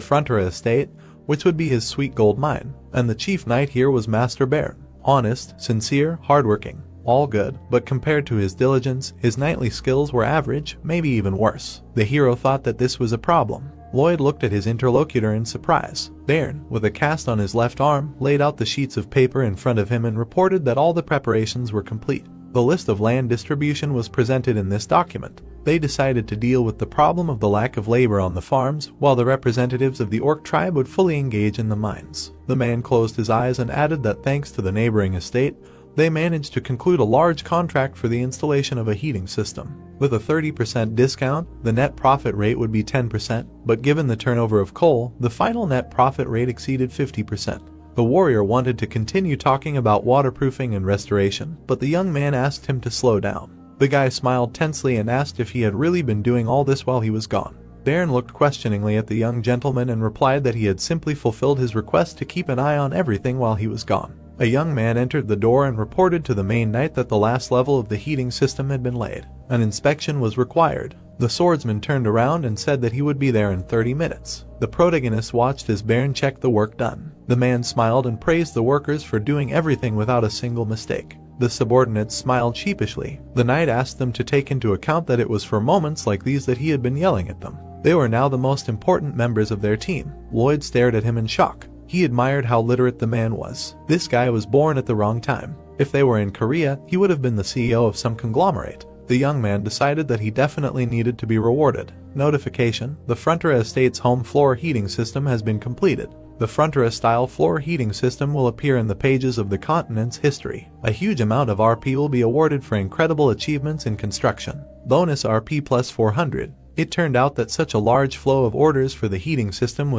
Frontera estate, which would be his sweet gold mine, and the chief knight here was Master Baron. Honest, sincere, hardworking, all good, but compared to his diligence, his knightly skills were average, maybe even worse. The hero thought that this was a problem. Lloyd looked at his interlocutor in surprise. Baron, with a cast on his left arm, laid out the sheets of paper in front of him and reported that all the preparations were complete. The list of land distribution was presented in this document. They decided to deal with the problem of the lack of labor on the farms, while the representatives of the Orc tribe would fully engage in the mines. The man closed his eyes and added that thanks to the neighboring estate, they managed to conclude a large contract for the installation of a heating system. With a 30% discount, the net profit rate would be 10%, but given the turnover of coal, the final net profit rate exceeded 50%. The warrior wanted to continue talking about waterproofing and restoration, but the young man asked him to slow down. The guy smiled tensely and asked if he had really been doing all this while he was gone. Baron looked questioningly at the young gentleman and replied that he had simply fulfilled his request to keep an eye on everything while he was gone. A young man entered the door and reported to the main knight that the last level of the heating system had been laid. An inspection was required. The swordsman turned around and said that he would be there in 30 minutes. The protagonist watched as Baron checked the work done. The man smiled and praised the workers for doing everything without a single mistake. The subordinates smiled sheepishly. The knight asked them to take into account that it was for moments like these that he had been yelling at them. They were now the most important members of their team. Lloyd stared at him in shock. He admired how literate the man was. This guy was born at the wrong time. If they were in Korea, he would have been the CEO of some conglomerate. The young man decided that he definitely needed to be rewarded. Notification: the Frontera Estate's home floor heating system has been completed. The Frontera-style floor heating system will appear in the pages of the continent's history. A huge amount of RP will be awarded for incredible achievements in construction. Bonus RP plus 400. It turned out that such a large flow of orders for the heating system was